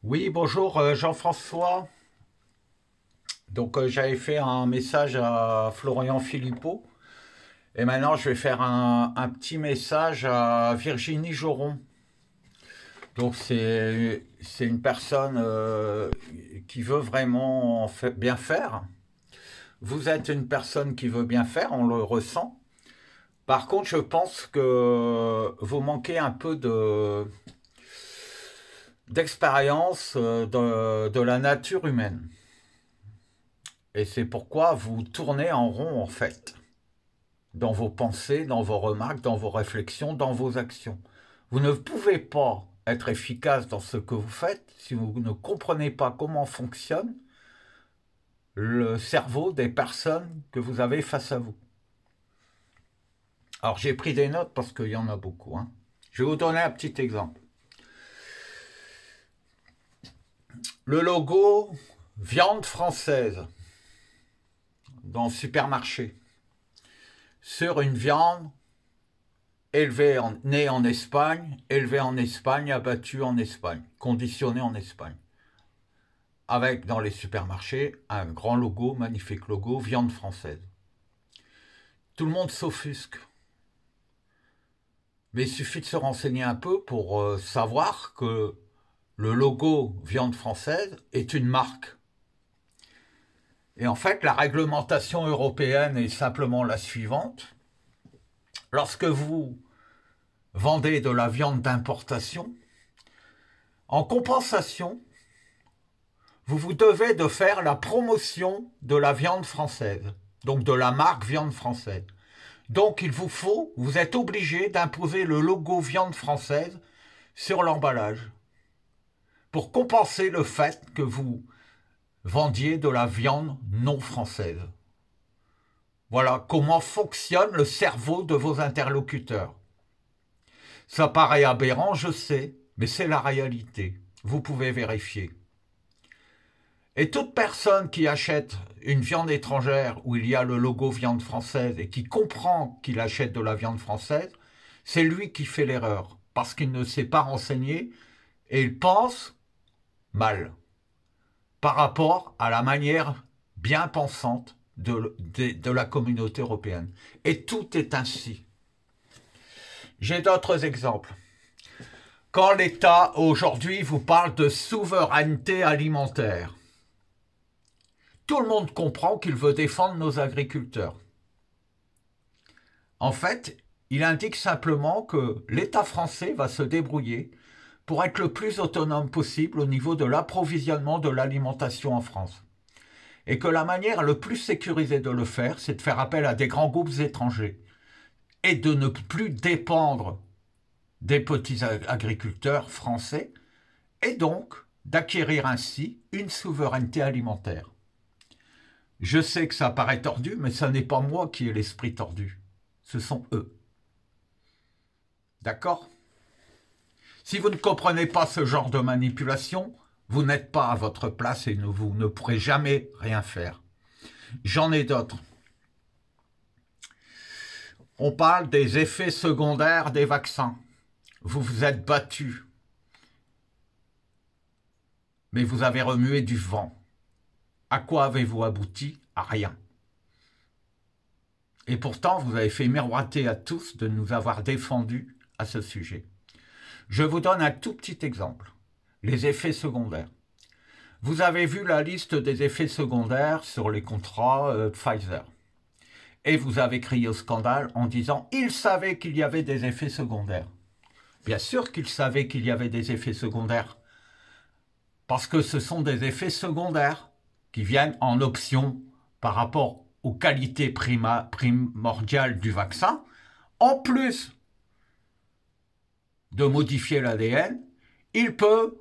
Oui, bonjour Jean-François. Donc j'avais fait un message à Florian Philippot et maintenant je vais faire un petit message à Virginie Joron. Donc c'est une personne qui veut vraiment bien faire. Vous êtes une personne qui veut bien faire, on le ressent. Par contre, je pense que vous manquez un peu d'expérience de la nature humaine. Et c'est pourquoi vous tournez en rond en fait, dans vos pensées, dans vos remarques, dans vos réflexions, dans vos actions. Vous ne pouvez pas être efficace dans ce que vous faites si vous ne comprenez pas comment fonctionne le cerveau des personnes que vous avez face à vous. Alors j'ai pris des notes parce qu'il y en a beaucoup, hein. Je vais vous donner un petit exemple. Le logo viande française dans le supermarché. Sur une viande né en Espagne, élevé en Espagne, abattu en Espagne, conditionné en Espagne. Avec dans les supermarchés un grand logo, magnifique logo, viande française. Tout le monde s'offusque. Mais il suffit de se renseigner un peu pour savoir que le logo viande française est une marque. Et en fait, la réglementation européenne est simplement la suivante. Lorsque vous vendez de la viande d'importation, en compensation, vous vous devez de faire la promotion de la viande française, donc de la marque viande française. Donc il vous faut, vous êtes obligé d'imposer le logo viande française sur l'emballage pour compenser le fait que vous vendiez de la viande non française. Voilà comment fonctionne le cerveau de vos interlocuteurs. Ça paraît aberrant, je sais, mais c'est la réalité. Vous pouvez vérifier. Et toute personne qui achète une viande étrangère où il y a le logo viande française et qui comprend qu'il achète de la viande française, c'est lui qui fait l'erreur parce qu'il ne s'est pas renseigné et il pense mal par rapport à la manière bien pensante de la communauté européenne. Et tout est ainsi. J'ai d'autres exemples. Quand l'État aujourd'hui vous parle de souveraineté alimentaire, tout le monde comprend qu'il veut défendre nos agriculteurs. En fait, il indique simplement que l'État français va se débrouiller pour être le plus autonome possible au niveau de l'approvisionnement de l'alimentation en France. Et que la manière le plus sécurisée de le faire, c'est de faire appel à des grands groupes étrangers et de ne plus dépendre des petits agriculteurs français et donc d'acquérir ainsi une souveraineté alimentaire. Je sais que ça paraît tordu, mais ce n'est pas moi qui ai l'esprit tordu. Ce sont eux. D'accord? Si vous ne comprenez pas ce genre de manipulation, vous n'êtes pas à votre place et vous ne pourrez jamais rien faire. J'en ai d'autres. On parle des effets secondaires des vaccins. Vous vous êtes battu, mais vous avez remué du vent. À quoi avez-vous abouti? À rien. Et pourtant, vous avez fait miroiter à tous de nous avoir défendus à ce sujet. Je vous donne un tout petit exemple. Les effets secondaires. Vous avez vu la liste des effets secondaires sur les contrats Pfizer. Et vous avez crié au scandale en disant « Ils savaient qu'il y avait des effets secondaires ». Bien sûr qu'ils savaient qu'il y avait des effets secondaires. Parce que ce sont des effets secondaires qui viennent en option par rapport aux qualités primordiales du vaccin, en plus de modifier l'ADN, il peut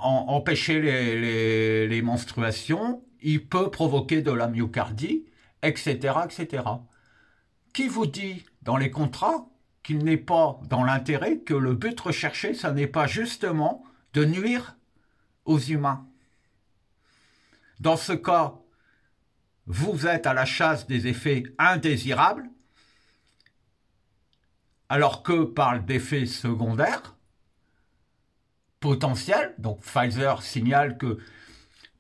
empêcher les menstruations, il peut provoquer de la myocardie, etc., etc. Qui vous dit dans les contrats qu'il n'est pas dans l'intérêt, que le but recherché, ce n'est pas justement de nuire aux humains? Dans ce cas, vous êtes à la chasse des effets indésirables, alors que parle d'effets secondaires, potentiel. Donc Pfizer signale que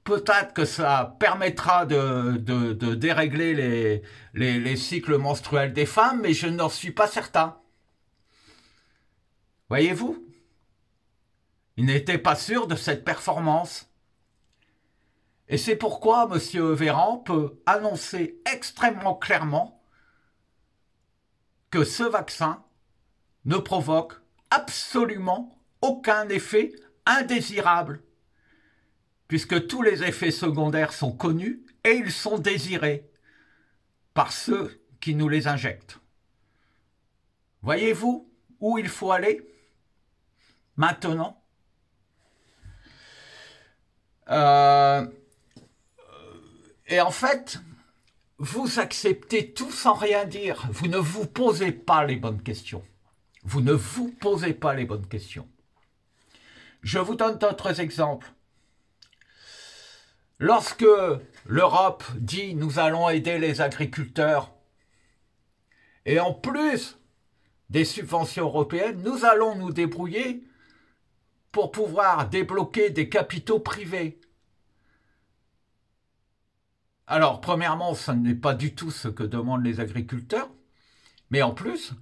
peut-être que ça permettra de dérégler les cycles menstruels des femmes, mais je n'en suis pas certain. Voyez-vous? Il n'était pas sûr de cette performance. Et c'est pourquoi M. Véran peut annoncer extrêmement clairement que ce vaccin ne provoque absolument aucun effet indésirable, puisque tous les effets secondaires sont connus et ils sont désirés par ceux qui nous les injectent. Voyez-vous où il faut aller maintenant? Et en fait, vous acceptez tout sans rien dire. Vous ne vous posez pas les bonnes questions. Vous ne vous posez pas les bonnes questions. Je vous donne d'autres exemples. Lorsque l'Europe dit « nous allons aider les agriculteurs » et en plus des subventions européennes, nous allons nous débrouiller pour pouvoir débloquer des capitaux privés. Alors, premièrement, ce n'est pas du tout ce que demandent les agriculteurs, mais en plus,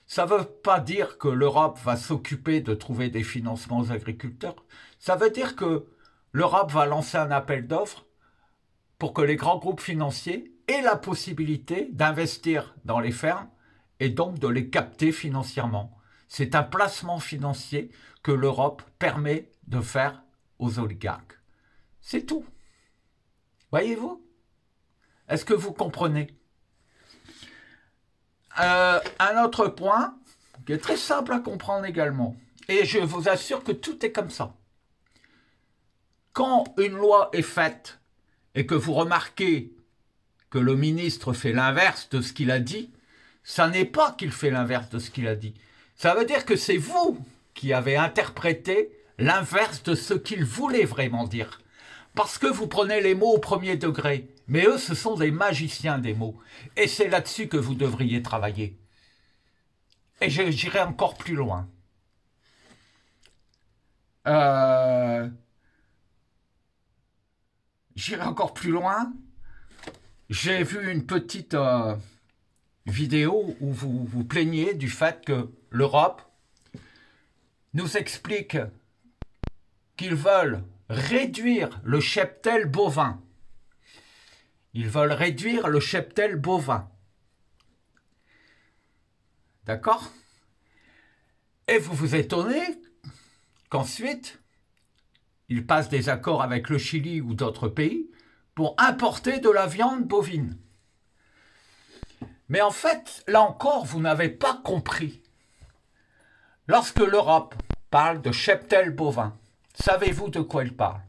ça ne veut pas dire que l'Europe va s'occuper de trouver des financements aux agriculteurs. Ça veut dire que l'Europe va lancer un appel d'offres pour que les grands groupes financiers aient la possibilité d'investir dans les fermes et donc de les capter financièrement. C'est un placement financier que l'Europe permet de faire aux oligarques. C'est tout. Voyez-vous? Est-ce que vous comprenez? Un autre point qui est très simple à comprendre également, et je vous assure que tout est comme ça. Quand une loi est faite et que vous remarquez que le ministre fait l'inverse de ce qu'il a dit, ça n'est pas qu'il fait l'inverse de ce qu'il a dit. Ça veut dire que c'est vous qui avez interprété l'inverse de ce qu'il voulait vraiment dire. Parce que vous prenez les mots au premier degré. Mais eux, ce sont des magiciens des mots. Et c'est là-dessus que vous devriez travailler. Et j'irai encore plus loin. J'irai encore plus loin. J'ai vu une petite vidéo où vous vous plaignez du fait que l'Europe nous explique qu'ils veulent réduire le cheptel bovin. Ils veulent réduire le cheptel bovin. D'accord? Et vous vous étonnez qu'ensuite, ils passent des accords avec le Chili ou d'autres pays pour importer de la viande bovine. Mais en fait, là encore, vous n'avez pas compris. Lorsque l'Europe parle de cheptel bovin, savez-vous de quoi il parle?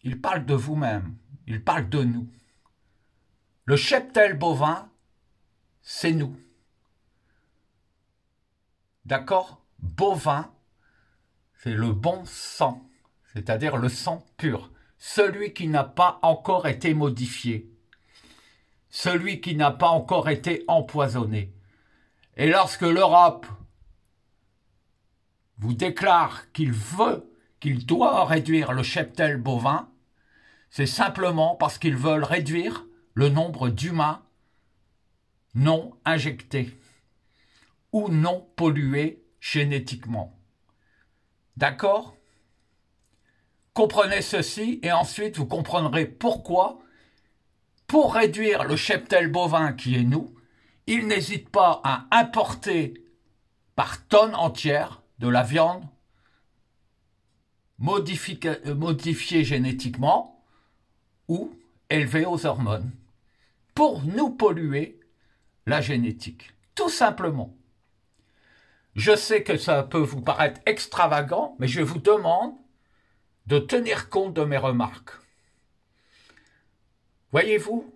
Il parle de vous-même, il parle de nous. Le cheptel bovin, c'est nous. D'accord? Bovin, c'est le bon sang, c'est-à-dire le sang pur, celui qui n'a pas encore été modifié, celui qui n'a pas encore été empoisonné. Et lorsque l'Europe vous déclare qu'il doit réduire le cheptel bovin, c'est simplement parce qu'ils veulent réduire le nombre d'humains non injectés ou non pollués génétiquement. D'accord? Comprenez ceci et ensuite vous comprendrez pourquoi, pour réduire le cheptel bovin qui est nous, ils n'hésitent pas à importer par tonnes entières de la viande modifiée génétiquement ou élevée aux hormones pour nous polluer la génétique. Tout simplement. Je sais que ça peut vous paraître extravagant, mais je vous demande de tenir compte de mes remarques. Voyez-vous,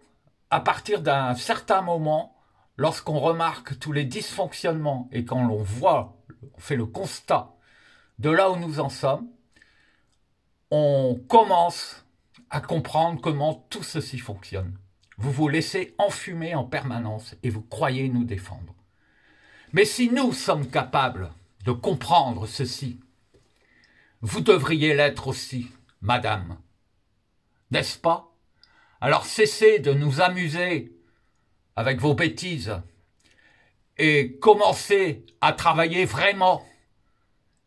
à partir d'un certain moment, lorsqu'on remarque tous les dysfonctionnements et quand l'on voit, on fait le constat de là où nous en sommes, on commence à comprendre comment tout ceci fonctionne. Vous vous laissez enfumer en permanence et vous croyez nous défendre. Mais si nous sommes capables de comprendre ceci. Vous devriez l'être aussi, madame. N'est-ce pas? Alors cessez de nous amuser avec vos bêtises et commencez à travailler vraiment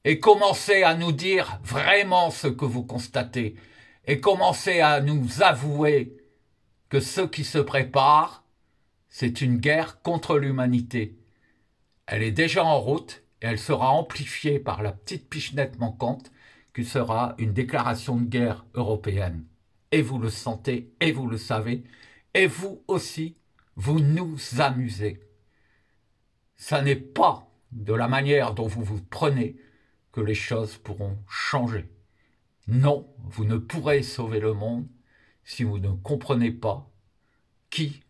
et commencez à nous dire vraiment ce que vous constatez et commencez à nous avouer que ce qui se prépare, c'est une guerre contre l'humanité. Elle est déjà en route et elle sera amplifiée par la petite pichenette manquante qui sera une déclaration de guerre européenne. Et vous le sentez, et vous le savez, et vous aussi, vous nous amusez. Ça n'est pas de la manière dont vous vous prenez que les choses pourront changer. Non, vous ne pourrez sauver le monde si vous ne comprenez pas qui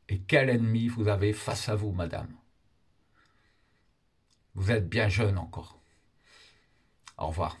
et quel ennemi vous avez face à vous, madame. Vous êtes bien jeune encore. Au revoir.